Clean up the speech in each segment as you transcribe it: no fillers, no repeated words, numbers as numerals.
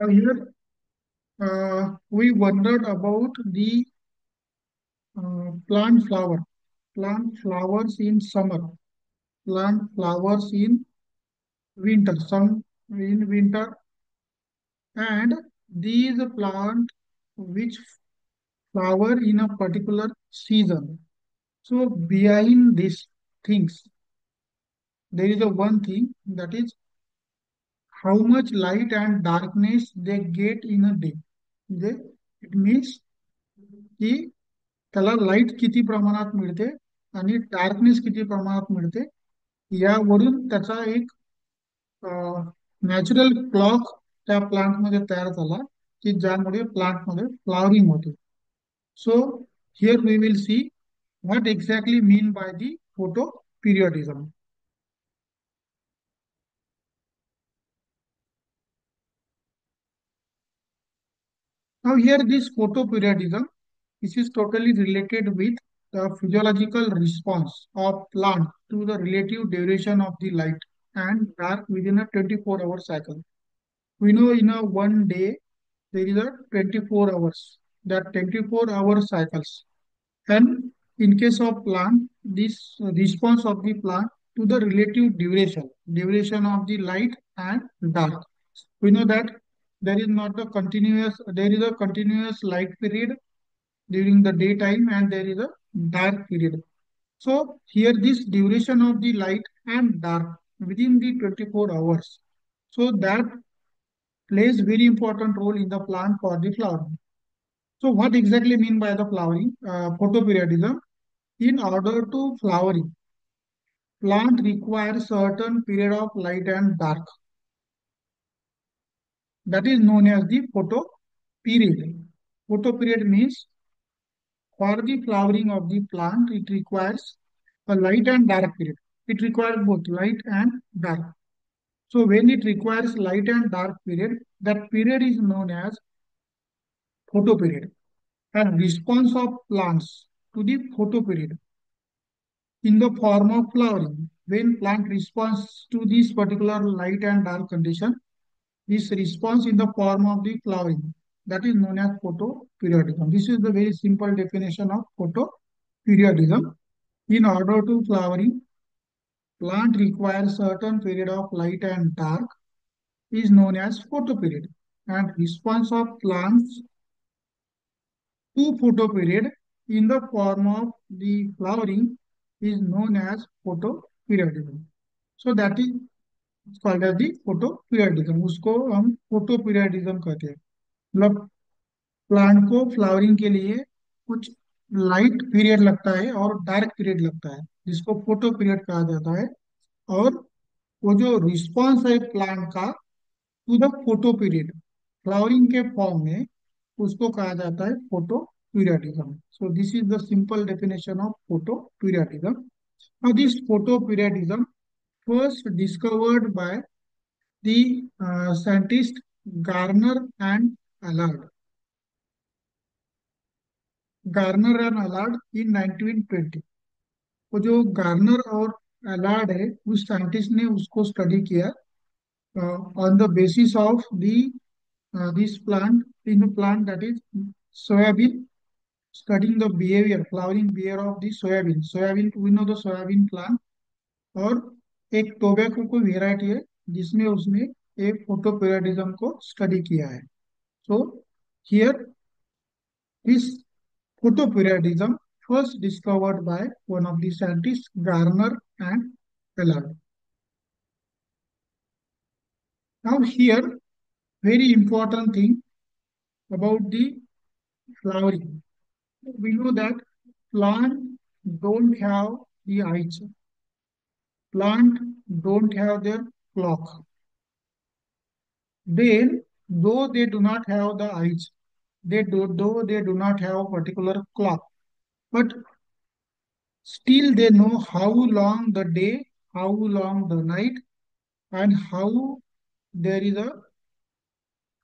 Here we wondered about the plant flower, plant flowers in summer, plant flowers in winter, some in winter, and these plant which flower in a particular season. So behind these things, there is a one thing that is how much light and darkness they get in a day. म्हणजे it means की त्याला light किती प्रमाणात मिळते आणि darkness किती प्रमाणात मिळते यावरून त्याचा एक नॅचरल क्लॉक त्या प्लांटमध्ये तयार झाला की ज्यामुळे प्लांटमध्ये फ्लावरिंग होते. So here we will see what exactly mean by the photoperiodism. Now here this photoperiodism, this is totally related with the physiological response of plant to the relative duration of the light and dark within a 24-hour cycle. We know in a one day there is a 24 hours, that 24-hour cycles. And in case of plant, this response of the plant to the relative duration of the light and dark. We know that there is a continuous light period during the daytime and there is a dark period. So here this duration of the light and dark within the 24 hours. So that plays very important role in the plant for the flowering. So what exactly mean by the flowering? Photoperiodism. In order to flowering, plant requires certain period of light and dark. That is known as the photoperiod. Photoperiod means for the flowering of the plant, it requires a light and dark period. It requires both light and dark. So when it requires light and dark period, that period is known as photoperiod. And response of plants to the photoperiod in the form of flowering. When plant responds to this particular light and dark condition, this response in the form of the flowering, that is known as photoperiodism. This is the very simple definition of photoperiodism. In order to flowering, plant requires certain period of light and dark is known as photoperiod. And response of plants to photoperiod in the form of the flowering is known as photoperiodism. So that is called as the photoperiodism. उसको हम photoperiodism कहते हैं. मतलब plant को flowering के लिए कुछ light period लगता है और डार्क पीरियड लगता है जिसको फोटो पीरियड कहा जाता है. और वो जो रिस्पॉन्स है प्लांट का to the photoperiod flowering के फॉर्म में उसको कहा जाता है photoperiodism. So this is the simple definition of photoperiodism. Now this photoperiodism first discovered by the scientist Garner and Allard. Garner and Allard in 1920. वो जो Garner और अलार्ड है उस साइंटिस्ट ने उसको स्टडी किया on the basis of the this plant in the plant that is soybean, studying the behavior flowering behavior of the soybean. We know the soybean plant. और एक टोबैको को वेराइटी है जिसमें उसने एक फोटोपेरियडिज्म को स्टडी किया है. So here this photoperiodism first discovered by one of the scientists Garner and Allard. Now here very important thing about the flowering. We know that plant don't have the eyes. Plant don't have their clock. Then, though they do not have the eyes, though they do not have a particular clock, but still they know how long the day, how long the night, and how there is a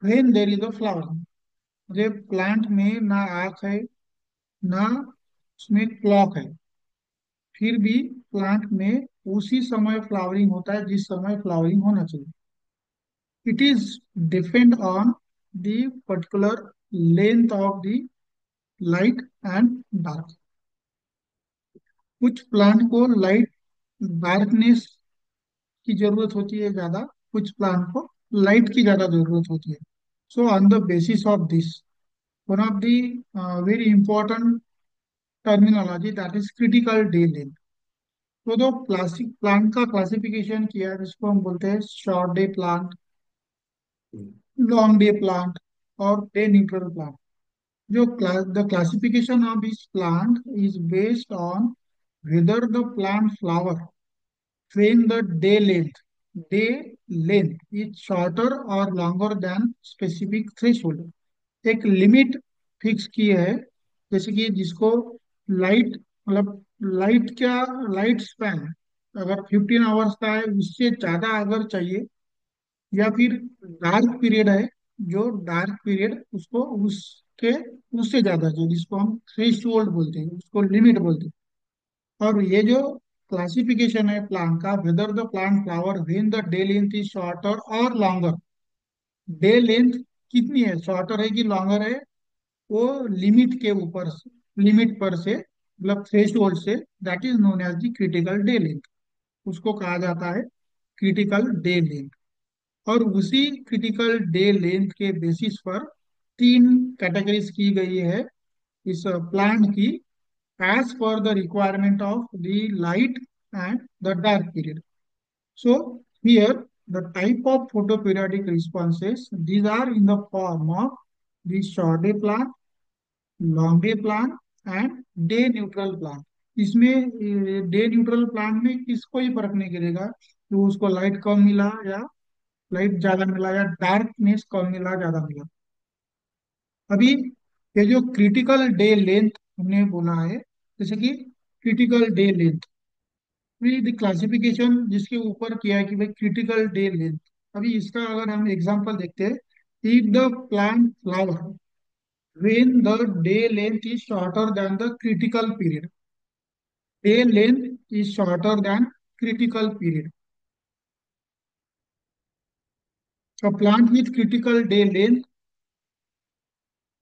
when there is a flowering. मुझे plant में ना आँख है ना उसमें clock है, फिर भी प्लांट में उसी समय फ्लावरिंग होता है जिस समय फ्लावरिंग होना चाहिए. It is depend on the particular length of the light and dark. कुछ प्लांट को लाइट डार्कनेस की जरूरत होती है ज्यादा, कुछ प्लांट को लाइट की ज्यादा जरूरत होती है. So on the basis of this, one of the very important terminology that is critical day length. तो जो क्लासिक प्लांट का क्लासिफिकेशन किया है जिसको हम बोलते हैं short day plant, long day plant और डे न्यूट्रल प्लांट. जो the classification of each plant is based on whether the plant flower when the day length is shorter or longer than specific threshold. एक limit fix की है, जैसे कि जिसको light, मतलब light क्या, लाइट स्पैन अगर 15 आवर्स का है उससे ज्यादा अगर चाहिए, या फिर डार्क पीरियड है, जो डार्क पीरियड उसको उसके उससे ज्यादा चाहिए, जिसको हम थ्रेशोल्ड बोलते हैं, उसको लिमिट बोलते हैं. और ये जो क्लासिफिकेशन है प्लांट का, whether the plant flower when the day length is shorter और लॉन्गर. डे लेंथ कितनी है, शॉर्टर है कि लॉन्गर है, वो लिमिट के ऊपर से, लिमिट पर से, मतलब थ्रेशोल्ड से, that is known as the critical day length. उसको कहा जाता है क्रिटिकल डे लेंथ. और उसी क्रिटिकल डे लेंथ के बेसिस पर तीन कैटेगरीज की गई है इस प्लांट की, as per the requirement of the light and the dark period. So here the type of photoperiodic responses, these are in the form of the short day plant, long day plant and day neutral plant. इसमें day neutral plant में किसको ही फर्क नहीं गिरेगा तो उसको light कम मिला या लाइट ज्यादा मिला, या डार्कनेस कम मिला ज्यादा मिला. अभी ये जो क्रिटिकल डे लेंथ हमने बोला है, जैसे कि critical day length, the classification जिसके ऊपर किया है कि भाई क्रिटिकल डे लेंथ. अभी इसका अगर हम एग्जांपल देखते हैं, if the plant flower when the day length is shorter than the critical period, day length is shorter than critical period. A plant with critical day length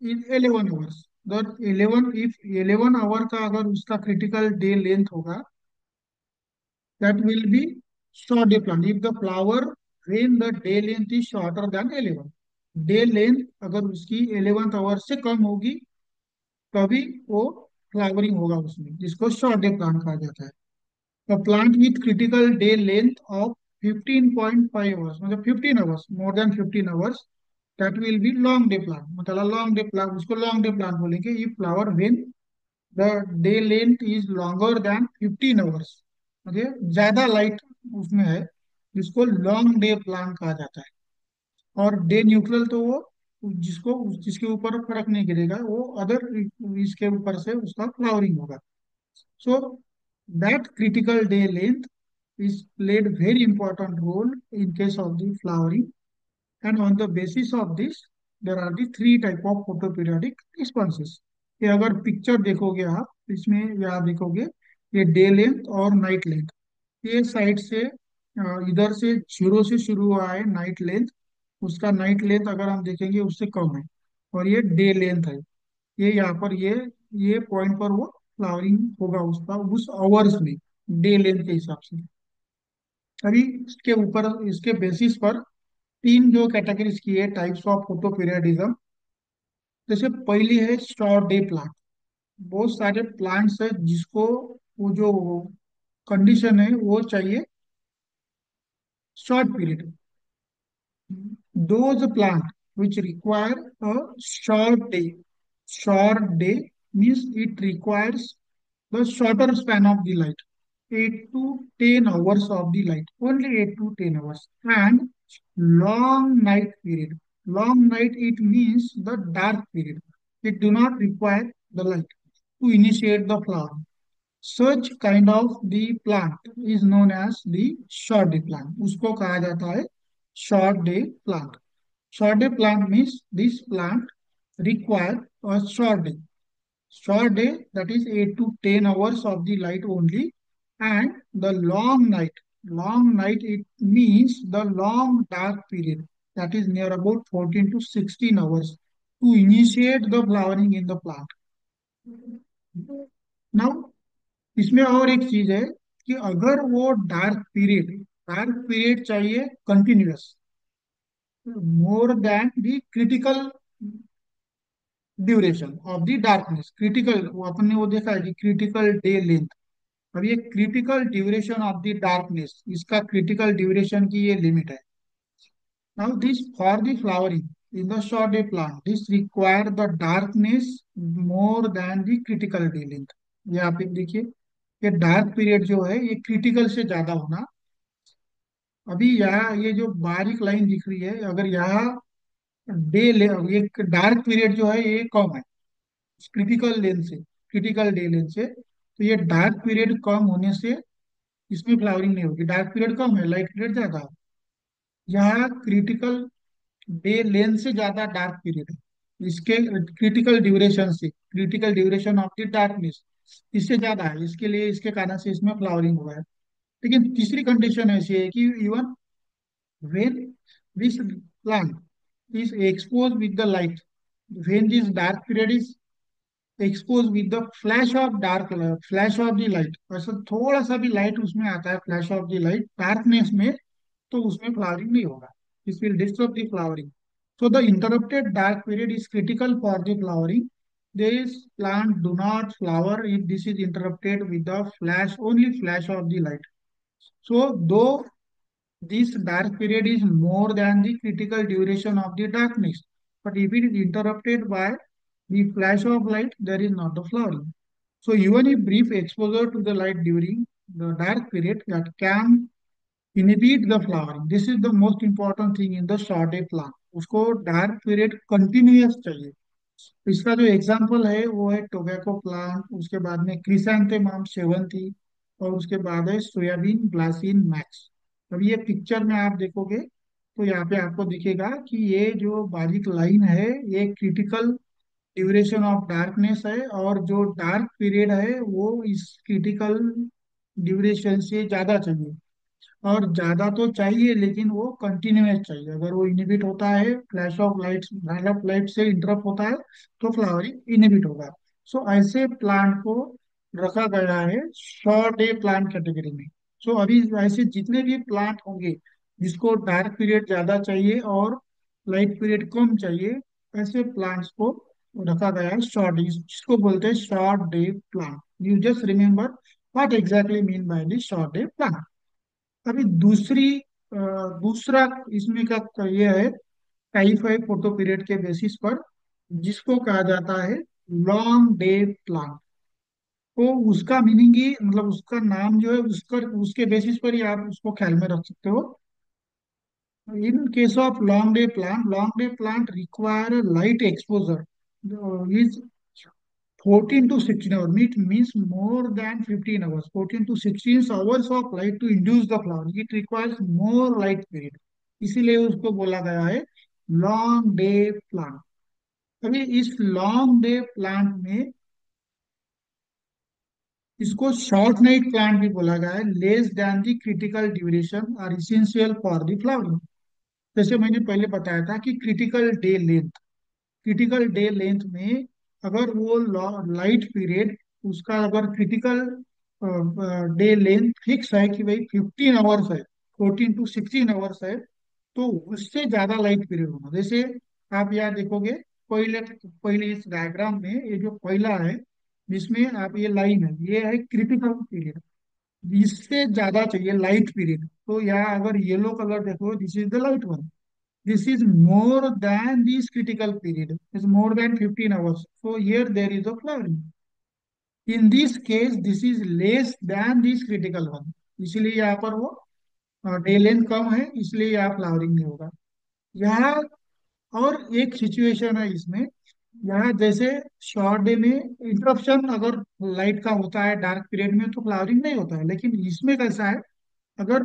is 11 hours. The 11, if 11 our का अगर उसका critical day length होगा, that will be short day plant. If the flower when the day length is shorter than 11, day length अगर उसकी 11th our से कम होगी तभी वो फ्लावरिंग होगा उसमें, जिसको शॉर्ट डे प्लांट कहा जाता है. A plant with critical day length of 15.5 hours, मतलब 15 hours, more than 15 hours, that will be long day plant. मतलब long day plant, उसको long day plant बोलेंगे. ये flower when the day length is longer than 15 hours, मतलब ज्यादा light उसमें है, जिसको लॉन्ग डे प्लांट कहा जाता है. और डे न्यूट्रल तो वो जिसको जिसके ऊपर फर्क नहीं गिरेगा, वो अदर इसके ऊपर से उसका फ्लावरिंग होगा. So that critical day length is played very important role in case of the flowering, and on the basis of this there are the three type of photoperiodic responses. ये अगर picture देखोगे आप, इसमें यहाँ देखोगे ये day length और night length. ये साइड से इधर से जीरो से शुरू हुआ है नाइट लेंथ, उसका नाइट लेंथ अगर हम देखेंगे उससे कम है, और ये डे लेंथ है. ये यहाँ पर ये पॉइंट पर वो फ्लावरिंग होगा उसका उस आवर्स में, डे लेंथ के हिसाब से. अभी इसके ऊपर, इसके बेसिस पर तीन जो कैटेगरीज की है टाइप्स ऑफ फोटो पीरियडिज्म. जैसे पहली है शॉर्ट डे प्लांट. बहुत सारे प्लांट्स है जिसको वो जो कंडीशन है वो चाहिए short period. Those plant which require a short day means it requires the shorter span of the light, 8 to 10 hours of the light, only 8 to 10 hours, and long night period. Long night, it means the dark period. It do not require the light to initiate the flower. Such kind of the plant is known as the short day plant. उसको कहा जाता है short day plant. Short day plant means this plant require a short day. Short day, that is 8 to 10 hours of the light only, and the long night. Long night, it means the long dark period. that is near about 14 to 16 hours to initiate the flowering in the plant. Now इसमें और एक चीज है कि अगर वो dark period चाहिए continuous, more than the critical duration of the darkness, critical वो अपन ने वो देखा है कि क्रिटिकल डे लेंथ। अब ये critical duration of the darkness, इसका क्रिटिकल ड्यूरेशन की ये लिमिट है। Now this for the flowering in the short day plant this require the darkness more than the critical day length. ये आप एक देखिए, ये डार्क पीरियड जो है ये क्रिटिकल से ज्यादा होना। अभी यहाँ ये जो बारीक लाइन दिख रही है, अगर यहाँ ये डार्क पीरियड जो है ये कम है क्रिटिकल डे लेंथ से, तो ये डार्क पीरियड कम होने से इसमें फ्लावरिंग नहीं होगी। डार्क पीरियड कम है, लाइट पीरियड ज्यादा है। यहाँ क्रिटिकल डे लेंथ से ज्यादा डार्क पीरियड है, इसके critical duration of the darkness इससे ज्यादा है, इसके लिए इसके कारण से इसमें फ्लावरिंग हुआ है। लेकिन तीसरी कंडीशन ऐसी है कि even when this plant is exposed with the light, when this dark period is exposed with the flash of the light, ऐसा थोड़ा सा भी लाइट उसमें आता है, flash of the light darkness में, तो उसमें फ्लावरिंग नहीं होगा। This will disturb the flowering. So the interrupted dark period is critical for the flowering. This plant do not flower if this is interrupted with the only flash of the light. So though this dark period is more than the critical duration of the darkness. But if it is interrupted by the flash of light, there is not the flowering. So even if brief exposure to the light during the dark period that can inhibit the flowering. This is the most important thing in the short day plant. उसको dark period continuous चाहिए। इसका जो example है वो है tobacco plant, उसके बाद में क्रिसैंथेमम सेवंती, और उसके बाद है सोयाबीन ग्लासिन मैक्स। अब ये पिक्चर में आप देखोगे तो यहाँ पे आपको दिखेगा कि ये जो बारीक लाइन है ये क्रिटिकल ड्यूरेशन ऑफ डार्कनेस है, और जो डार्क पीरियड है वो इस क्रिटिकल ड्यूरेशन से ज्यादा चाहिए। और ज्यादा तो चाहिए लेकिन वो कंटिन्यूअस चाहिए। अगर वो इनिबिट होता है, फ्लैश ऑफ लाइट से इंटरप्ट होता है, तो फ्लावरिंग इनिबिट होगा। सो ऐसे प्लांट को रखा गया है शॉर्ट डे प्लांट कैटेगरी में। सो अभी ऐसे जितने भी प्लांट होंगे जिसको डार्क पीरियड ज्यादा चाहिए और लाइट पीरियड कम चाहिए, ऐसे प्लांट्स को रखा गया है शॉर्ट, जिसको बोलते हैं short day plant. You just remember what exactly mean by this short day plant. अभी दूसरा इसमें का ये है टाइप है फोटो पीरियड के बेसिस पर, जिसको कहा जाता है लॉन्ग डे प्लांट। तो उसका मीनिंग ही मतलब उसका नाम जो है उसका उसके बेसिस पर ही आप उसको ख्याल में रख सकते हो। इन case of long day plant require light exposure is 14 to 16 hours, means more than 15 hours, 14 to 16 hours of light to induce the flowering. It requires more light period, इसीलिए उसको बोला गया है लॉन्ग डे प्लांट। अभी इस long day plant में इसको short night plant भी बोला गया है। Less than the critical duration are essential for the flowering. जैसे मैंने पहले बताया था कि क्रिटिकल डे लेंथ में अगर वो लाइट पीरियड उसका अगर क्रिटिकल डे लेंथ फिक्स है कि भाई 15 आवर्स है, 14 to 16 आवर्स है, तो उससे ज्यादा लाइट पीरियड होना। जैसे आप यहाँ देखोगे, पहले पहले इस डायग्राम में ये जो पहला है जिसमें आप ये लाइन है ये है क्रिटिकल पीरियड, इससे ज्यादा चाहिए लाइट पीरियड। तो यहाँ अगर येलो कलर देखो, this is the light one, this is more than this critical period, is more than 15 hours, so here there is a flowering. In this case this is less than this critical one, इसलिए यहाँ पर वो day length कम है, इसलिए यहाँ flowering नहीं होगा। यहाँ और एक सिचुएशन है इसमें, यहाँ जैसे शॉर्ट डे में इंटरप्शन अगर लाइट का होता है डार्क पीरियड में तो फ्लावरिंग नहीं होता है, लेकिन इसमें कैसा है, अगर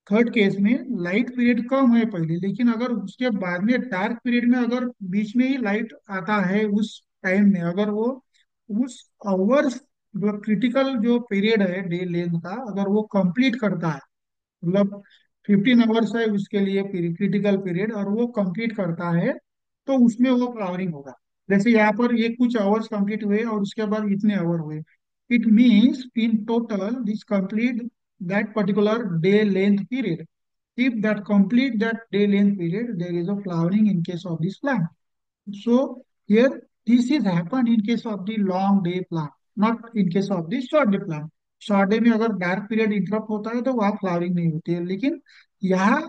थर्ड केस में लाइट पीरियड कम है पहले, लेकिन अगर उसके बाद में डार्क पीरियड में अगर बीच में ही लाइट आता है उस टाइम में, अगर वो उस आवर्स जो क्रिटिकल जो पीरियड है डे लेंथ का अगर वो कंप्लीट करता है, मतलब 15 आवर्स है उसके लिए क्रिटिकल पीरियड, और वो कंप्लीट करता है तो उसमें वो फ्लावरिंग होगा। जैसे यहाँ पर ये कुछ आवर्स कंप्लीट हुए और उसके बाद इतने आवर हुए, it means in total this complete that particular day length period. If that complete that day length period there is a flowering in case of this plant. So here this is happen in case of the long day plant, not in case of the short day plant. Short day में अगर dark period interrupt होता है तो वहाँ flowering नहीं होती है, लेकिन यहाँ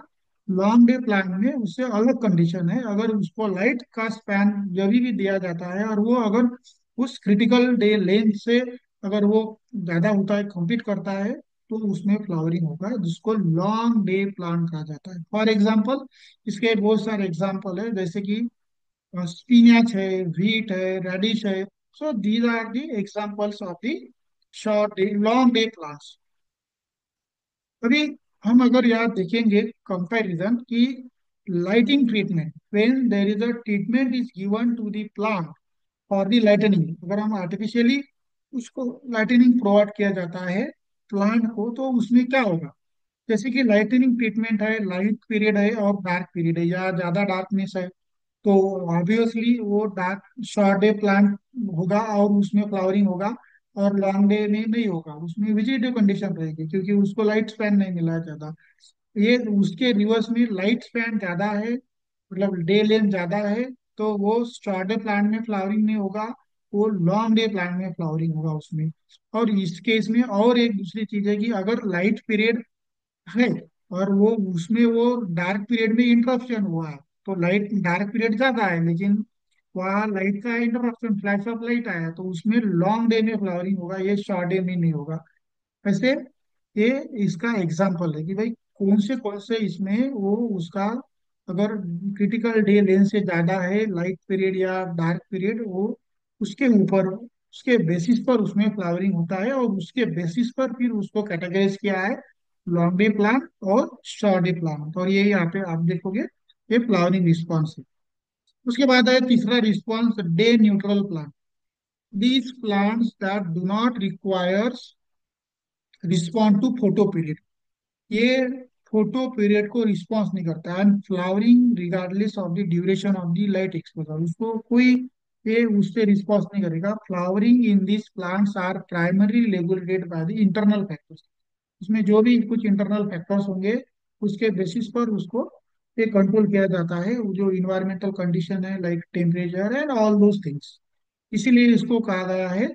लॉन्ग डे प्लांट में उससे अलग कंडीशन है। अगर उसको लाइट का स्पैन जब भी दिया जाता है और वो अगर उस क्रिटिकल डे लेंथ से अगर वो ज्यादा होता है, कंप्लीट करता है, तो उसमें फ्लावरिंग होगा, जिसको लॉन्ग डे प्लांट कहा जाता है। फॉर एग्जाम्पल, इसके बहुत सारे एग्जाम्पल है, जैसे कि स्पिनच है, व्हीट है, रेडिश है। So these are the examples of the short day long day plants. अभी हम अगर यहाँ देखेंगे कंपैरिजन की lighting treatment, when there is a treatment is given to the plant for the lightning, अगर हम आर्टिफिशियली उसको लाइटनिंग प्रोवाइड किया जाता है प्लांट को, तो उसमें क्या होगा। जैसे कि लाइटनिंग ट्रीटमेंट है, लाइट पीरियड है और डार्क पीरियड है, या ज्यादा डार्कनेस है तो ऑब्वियसली वो डार्क शॉर्ट डे प्लांट होगा और उसमें फ्लावरिंग होगा, और लॉन्ग डे में नहीं होगा, उसमें विजिटिव कंडीशन रहेगी क्योंकि उसको लाइट स्पैन नहीं मिला ज्यादा। ये उसके रिवर्स में लाइट स्पैन ज्यादा है, मतलब डे लेंथ ज्यादा है, तो वो शॉर्ट डे प्लांट में फ्लावरिंग नहीं होगा, वो लॉन्ग डे प्लांट में फ्लावरिंग होगा उसमें। और इस केस में और एक दूसरी चीज है कि अगर लाइट पीरियड है और वो उसमें वो डार्क पीरियड में इंटरप्शन हुआ है, तो लाइट डार्क पीरियड ज्यादा है लेकिन वहाँ लाइट का इंटरप्शन, फ्लैश ऑफ लाइट आया, तो उसमें लॉन्ग डे में फ्लावरिंग होगा, ये शॉर्ट डे में नहीं होगा। वैसे ये इसका एग्जाम्पल है कि भाई कौन से इसमें वो उसका अगर क्रिटिकल डे लेंथ से ज्यादा है लाइट पीरियड या डार्क पीरियड, वो उसके ऊपर उसके बेसिस पर उसमें फ्लावरिंग होता है, और उसके बेसिस पर फिर उसको कैटेगराइज किया है लॉन्ग डे प्लांट और शॉर्ट डे प्लांट। और ये यहाँ पे आप देखोगे ये फ्लावरिंग रिस्पॉन्स है। उसके बाद है तीसरा response, day neutral plant. These plants that do not requires respond to photoperiod, ये फोटो पीरियड को रिस्पॉन्स नहीं करता है, and flowering regardless of the duration of the light exposure, उसको कोई ये उससे रिस्पॉन्स नहीं करेगा। Flowering in this plants are primary regulated by the internal factors, उसमें जो भी कुछ इंटरनल फैक्टर्स होंगे उसके बेसिस पर उसको ये कंट्रोल किया जाता है, वो जो इन्वायरमेंटल कंडीशन है like temperature and all those things. इसीलिए इसको कहा गया है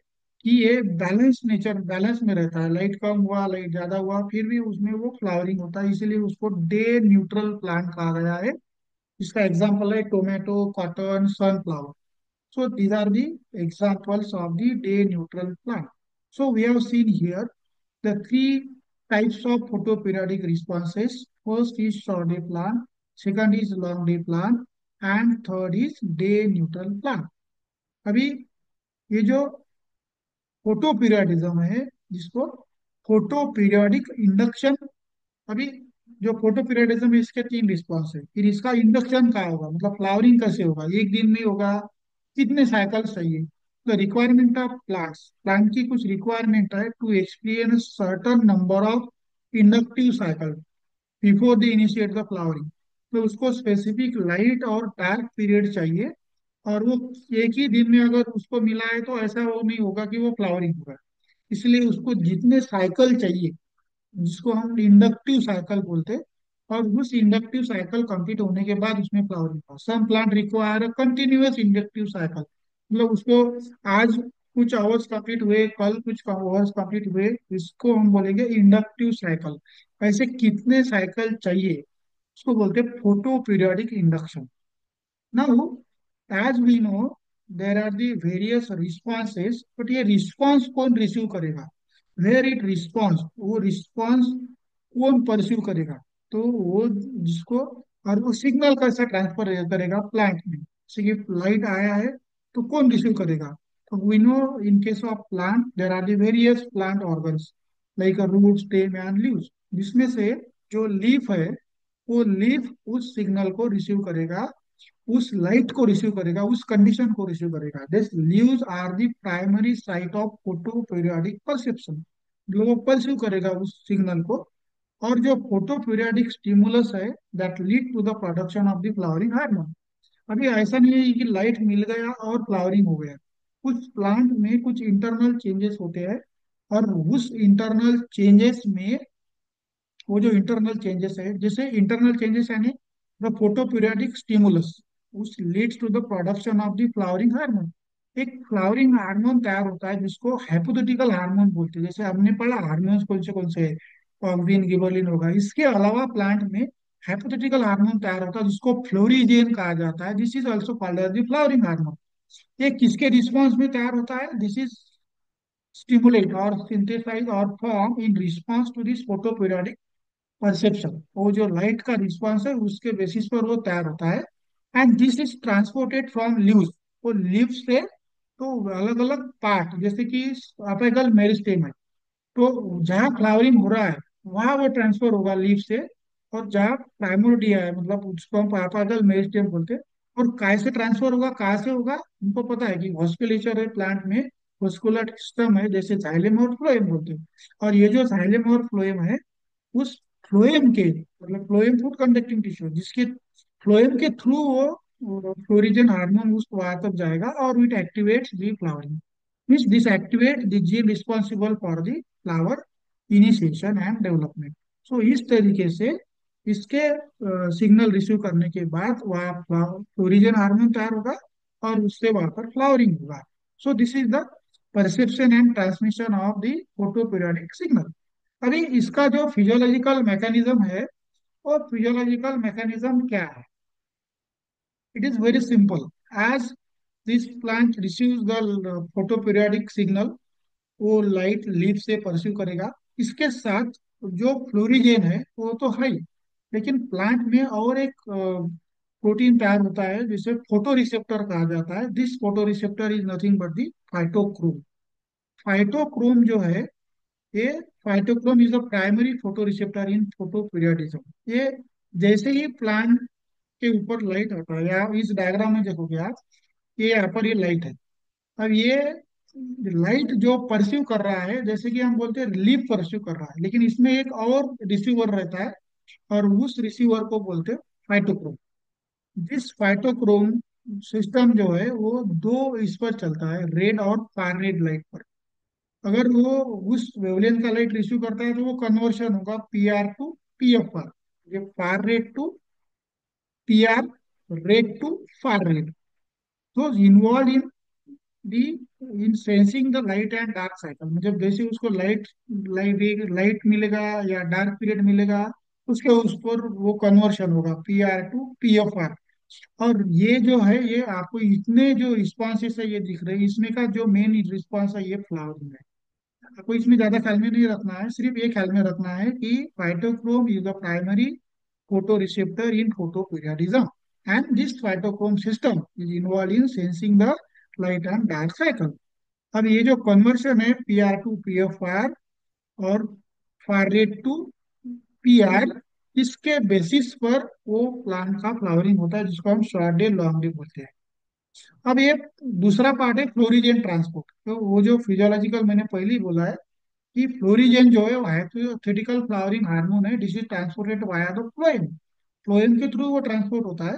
कि ये बैलेंस नेचर, बैलेंस में रहता है, लाइट कम हुआ लाइट ज्यादा हुआ फिर भी उसमें वो फ्लावरिंग होता है, इसीलिए उसको डे न्यूट्रल प्लांट कहा गया है। इसका एग्जाम्पल है tomato, cotton, sunflower. So these are the examples of the day neutral plant. So we have seen here the three types of photoperiodic responses. First is short day plant, second is long day plant, and third is day neutral plant. अभी ये जो photo periodism है, जिसको photo periodic induction, अभी जो photo periodism है इसके तीन रिस्पॉन्स है, फिर इसका इंडक्शन क्या होगा, मतलब फ्लावरिंग कैसे होगा, एक दिन में होगा, कितने साइकिल्स चाहिए। The requirement of plants, plant की कुछ रिक्वायरमेंट है to experience certain number of inductive cycle before the initiate the flowering, तो उसको स्पेसिफिक लाइट और डार्क पीरियड चाहिए, और वो एक ही दिन में अगर उसको मिला है तो ऐसा वो नहीं होगा कि वो फ्लावरिंग होगा। इसलिए उसको जितने साइकिल चाहिए, जिसको हम इंडक्टिव साइकिल बोलते हैं, और उस इंडक्टिव साइकिल कंप्लीट होने के बाद उसमें फ्लावरिंग होगा। Some plant require continuous inductive cycle, मतलब उसको आज कुछ आवर्स कंप्लीट हुए, कल कुछ आवर्स कंप्लीट हुए, इसको हम बोलेंगे इंडक्टिव साइकिल। ऐसे कितने साइकिल चाहिए उसको बोलते हैं photo periodic induction. Now, as we know, there are the various responses, but ये response कौन रिसीव करेगा, where it responds, वो response कौन परस्यू करेगा, तो वो जिसको, और वो सिग्नल कैसा ट्रांसफर करेगा प्लांट में, जैसे कि लाइट आया है तो कौन रिसीव करेगा। तो we know in case of plant there are the various plant organs like root, stem and leaves, जिसमें से जो लीफ है वो लीफ उस सिग्नल को रिसीव करेगा, उस लाइट को रिसीव करेगा, उस कंडीशन को रिसीव करेगा। This leaves are the primary site of photoperiodic perception, वो परसीव करेगा उस सिग्नल को, और जो फोटो पीरियडिक स्टिमुलस है that lead to the production of the flowering hormone. अभी ऐसा नहीं है कि लाइट मिल गया और फ्लावरिंग हो गया। कुछ प्लांट में कुछ इंटरनल चेंजेस होते हैं, और उस इंटरनल चेंजेस में, वो जो इंटरनल चेंजेस है, जैसे इंटरनल चेंजेस यानी द फोटो पीरियडिक स्टिमुलस, उस leads to the production of the flowering hormone. एक फ्लावरिंग हार्मोन तैयार होता है जिसको हाइपोथेटिकल हार्मोन बोलते हैं। जैसे हमने पढ़ा हार्मोन्स कौन से हैं, ऑक्सिन गिबरलिन होगा। इसके अलावा प्लांट में हाइपोथेटिकल हार्मोन तैयार होता है जिसको फ्लोरिजेन कहा जाता है। This is also called as the flowering hormone. ये किसके रिस्पॉन्स में तैयार होता है? दिस इज स्टिमुलेट और सिंथेसाइज और form in response to this photo perception. वो जो लाइट का रिस्पॉन्स है उसके बेसिस पर वो तैयार होता है। And this is transported from leaves. वो लीव्स से तो अलग अलग पार्ट, जैसे कि अपेकल मेरिस्टेम है, तो जहाँ फ्लावरिंग हो रहा है वहां वो ट्रांसफर होगा लीफ से। और जहाँ प्राइमोर्डिया है, मतलब उसको हम अपेकल मेरिस्टेम बोलते हैं। और काय से ट्रांसफर होगा, कहाँ से होगा? उनको पता है कि वॉस्कुलेचर है प्लांट में, वॉस्कुलर सिस्टम है, जैसे जाइलेम और फ्लोएम बोलते हैं। और ये जो जाइलेम और फ्लोएम है, उस फ्लोएम के, मतलब फ्लोएम फूड कंडक्टिंग टिश्यू, जिसके फ्लोएम के थ्रू वो फ्लोरिजन हार्मोन उस वहां तक जाएगा और it activates the flowering. Means this activate the gene responsible for the flower initiation and development. So इस तरीके से इसके सिग्नल रिसीव करने के बाद वहाँ फ्लोरिजन हार्मोन तैयार होगा और उससे वहां पर फ्लावरिंग होगा। सो this is the perception and transmission of the photo periodic signal. अभी इसका जो फिजियोलॉजिकल मैकेनिज्म है, वो फिजियोलॉजिकल मैकेनिज्म क्या है? It is very simple. As this plant receives the photo periodic signal, वो लाइट लीफ से परस्यू करेगा। इसके साथ जो फ्लोरिजेन है वो तो है ही, लेकिन प्लांट में और एक प्रोटीन तैयार होता है जिसे फोटो रिसेप्टर कहा जाता है। This photo receptor is nothing but the phytochrome. Phytochrome जो है, ये phytochrome is the primary photo receptor in photo periodism. ये जैसे ही प्लांट के ऊपर लाइट आता है, या इस डायग्राम में देखोगे आप, ये यहाँ पर ये लाइट है। अब ये लाइट जो परस्यू कर रहा है, जैसे कि हम बोलते हैं रिलीफ परस्यू कर रहा है, लेकिन इसमें एक और रिसीवर रहता है, और उस रिसीवर को बोलते हैं फाइटोक्रोम। दिस फाइटोक्रोम सिस्टम जो है वो दो इस पर चलता है, रेड और फार रेड लाइट पर। अगर वो उस वेवलेंथ का लाइट रिसीव करता है तो वो कन्वर्शन होगा पीआर टू पीएफआर। ये far red to PR, red to far red. तो involve in the in sensing the light and dark cycle. मतलब जैसे उसको लाइट लाइट लाइट मिलेगा या डार्क पीरियड मिलेगा, उसके उस पर वो कन्वर्शन होगा पीआर टू पीएफआर। और ये जो है, ये आपको इतने जो रिस्पॉन्सेस है ये दिख रहे हैं, इसमें का जो मेन रिस्पॉन्स है ये फ्लावरिंग है। आपको इसमें ज्यादा ख्याल में नहीं रखना है, सिर्फ ये ख्याल में रखना है कि phytochrome is the primary photo receptor in photo periodism, and this phytochrome system is involve in sensing the light and dark cycle. अब ये जो कन्वर्शन है P R to P F R और far red to P R, इसके basis पर वो plant का flowering होता है, जिसको हम शॉर्ट डे लॉन्ग डे बोलते हैं। अब ये दूसरा पार्ट है फ्लोरिजेन ट्रांसपोर्ट। तो वो जो फिजियोलॉजिकल मैंने पहले ही बोला है कि फ्लोरिजेन जो है वो हाइपोथेटिकल फ्लावरिंग हार्मोन है, this is transported via the phloem. Phloem के थ्रू वो ट्रांसपोर्ट होता है।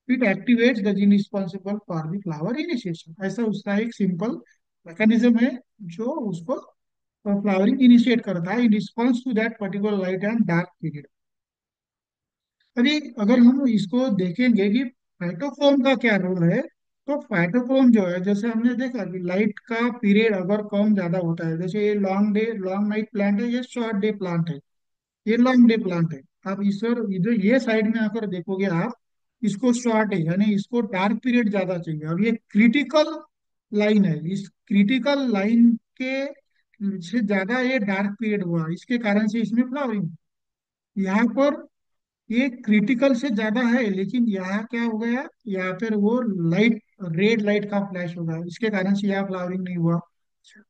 It activates the gene responsible for the flower initiation. ऐसा उसका एक सिंपल मैकेनिज्म है जो उसको फ्लावरिंग इनिशिएट करता है in response to that particular light and dark period. अभी अगर हम इसको देखेंगे कि फाइटोक्रोम का क्या रोल है, तो फाइटोक्रोम जो है, जैसे हमने देखा कि लाइट का पीरियड अगर कम ज्यादा होता है, जैसे ये long day long night plant है, ये शॉर्ट डे प्लांट है, ये लॉन्ग डे प्लांट है। आप इधर इधर ये साइड में आकर देखोगे आप, इसको शॉर्ट है यानी इसको डार्क पीरियड ज्यादा चाहिए। अब ये क्रिटिकल लाइन है, इस क्रिटिकल लाइन के से ज्यादा ये डार्क पीरियड हुआ, इसके कारण से इसमें फ्लावरिंग। यहाँ पर ये क्रिटिकल से ज्यादा है, लेकिन यहाँ क्या हो गया, यहाँ पर वो लाइट रेड लाइट का फ्लैश होगा, इसके कारण से यहाँ फ्लावरिंग नहीं हुआ।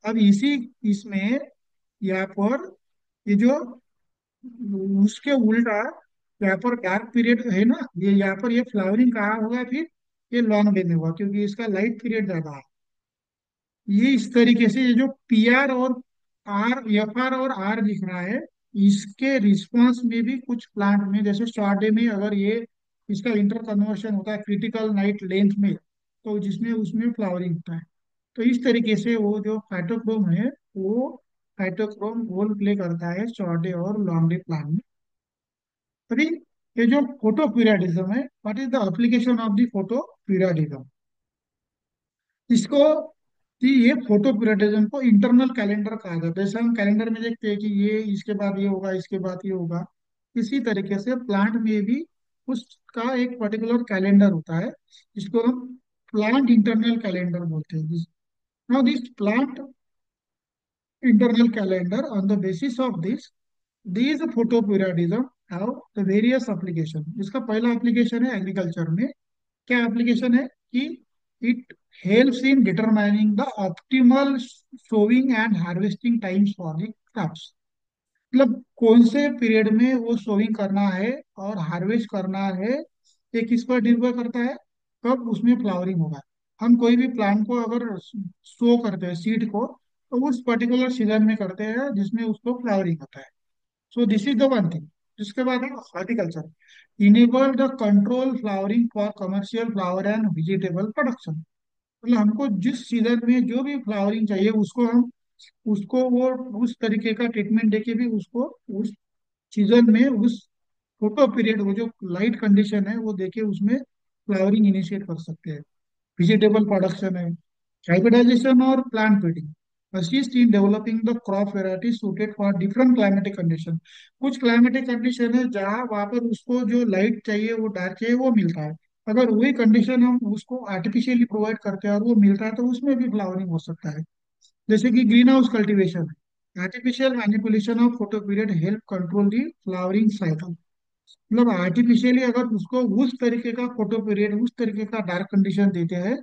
अब इसी इसमें यहाँ पर ये जो उसके उल्टा यहाँ पर डार्क पीरियड है ना, ये यहाँ पर ये फ्लावरिंग कहाँ होगा फिर? ये लॉन्ग डे में हुआ, क्योंकि इसका लाइट पीरियड ज्यादा है। ये इस तरीके से ये जो पी आर और आर, एफ आर और आर दिख रहा है, इसके रिस्पांस में भी कुछ प्लांट में, जैसे स्टार्डे में अगर ये इसका इंटर कन्वर्शन होता है क्रिटिकल नाइट लेंथ में, तो जिसमें उसमें फ्लावरिंग होता है। तो इस तरीके से वो जो फाइटोक्रोम है, वो फाइटोक्रोम रोल प्ले करता है स्टार्डे और लॉन्डे प्लांट में। अभी ये जो फोटो पीरियडिज्म है, what is the application of the photo periodism, इसको, कि ये फोटो पीरियडिज्म को इंटरनल कैलेंडर कहा जाता है। जैसे हम कैलेंडर में देखते हैं कि ये इसके बाद ये होगा, इसके बाद ये होगा, इसी तरीके से प्लांट में भी उसका एक पर्टिकुलर कैलेंडर होता है, जिसको हम प्लांट इंटरनल कैलेंडर बोलते हैं। Now this plant internal calendar, on the basis of this, these photoperiodism have the various application। इसका पहला एप्लीकेशन है एग्रीकल्चर में। क्या एप्लीकेशन है कि it helps in determining the optimal sowing and harvesting times for the crops. मतलब कौन से पीरियड में वो सोविंग करना है और हार्वेस्ट करना है, ये किस पर निर्भर करता है, कब उसमें फ्लावरिंग होगा। हम कोई भी प्लांट को अगर सो करते हैं सीड को, तो उस पर्टिकुलर सीजन में करते हैं जिसमें उसको फ्लावरिंग होता है। सो this is the one thing. जिसके बाद है horticulture, enable the control flowering for commercial flower and vegetable production. मतलब हमको जिस सीजन में जो भी फ्लावरिंग चाहिए, उसको हम, उसको वो उस तरीके का ट्रीटमेंट देके भी उसको उस सीजन में, उस फोटो पीरियड, वो जो लाइट कंडीशन है वो देके उसमें फ्लावरिंग इनिशिएट कर सकते हैं। वेजिटेबल प्रोडक्शन है, हाइब्रिडाइजेशन और plant breeding, assist in developing the crop variety suited for different climatic condition. कुछ क्लाइमेटिक कंडीशन है जहाँ वहाँ पर उसको जो लाइट चाहिए, वो डार्क चाहिए, वो मिलता है। अगर वही कंडीशन हम उसको आर्टिफिशियली प्रोवाइड करते हैं और वो मिलता है, तो उसमें भी फ्लावरिंग हो सकता है। जैसे कि green house cultivation, artificial manipulation of photo period help control the flowering cycle. मतलब आर्टिफिशियली अगर उसको उस तरीके का फोटो पीरियड, उस तरीके का डार्क कंडीशन देते हैं,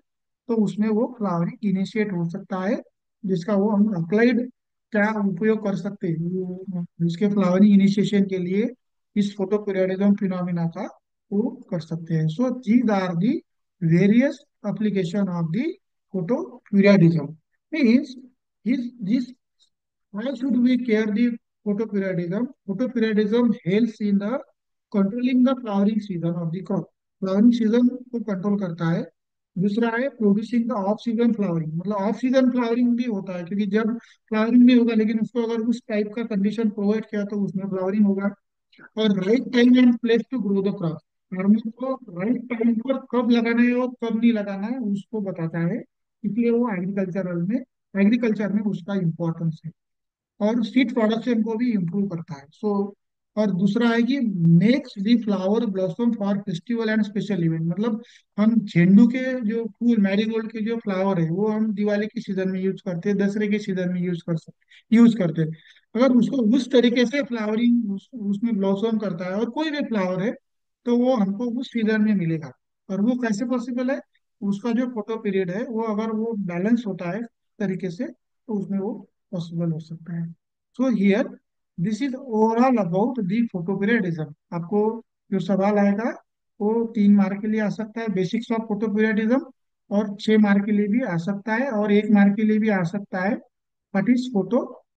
तो उसमें वो फ्लावरिंग इनिशिएट हो सकता है, जिसका वो हम अप्लाइड क्या उपयोग कर सकते हैं इसके फ्लावरिंग इनिशिएशन के लिए, इस फोटो पीरियडिज्म फिनोमिना का वो कर सकते हैं। So these are the various application of the photo periodism. Means this why should we care the photoperiodism? Photoperiodism helps in the controlling the flowering season of the crop। Flowering season को control करता है। दूसरा है producing the off season flowering, मतलब off season flowering भी होता है, क्योंकि जब फ्लावरिंग नहीं होगा लेकिन उसको अगर उस टाइप का कंडीशन प्रोवाइड किया तो उसमें फ्लावरिंग होगा। और right time and place to grow the crop, hormone को राइट टाइम पर कब लगाना है और कब नहीं लगाना है उसको बताता है। इसलिए वो एग्रीकल्चर में उसका इम्पोर्टेंस है। और सीड प्रोडक्शन को भी इम्प्रूव करता है। सो और दूसरा है कि makes the flower blossom for festival and special event. मतलब हम झेंडू के जो फूल, मैरीगोल्ड के जो फ्लावर है, वो हम दिवाली के सीजन में यूज करते हैं, दसरे के सीजन में यूज करते हैं। अगर उसको उस तरीके से फ्लावरिंग उसमें ब्लॉसम करता है और कोई भी फ्लावर है, तो वो हमको उस सीजन में मिलेगा। और वो कैसे पॉसिबल है, उसका जो फोटो पीरियड है वो अगर वो बैलेंस होता है तरीके से, तो उसमें वो पॉसिबल हो सकता है। So here this is overall about the photoperiodism. आपको जो सवाल आएगा वो 3 मार्क के लिए आ सकता है, बेसिक्स ऑफ फोटोपीरियडिज्म, और 6 मार्क के लिए भी आ सकता है, और 1 मार्क के लिए भी आ सकता है, व्हाट इज फोटो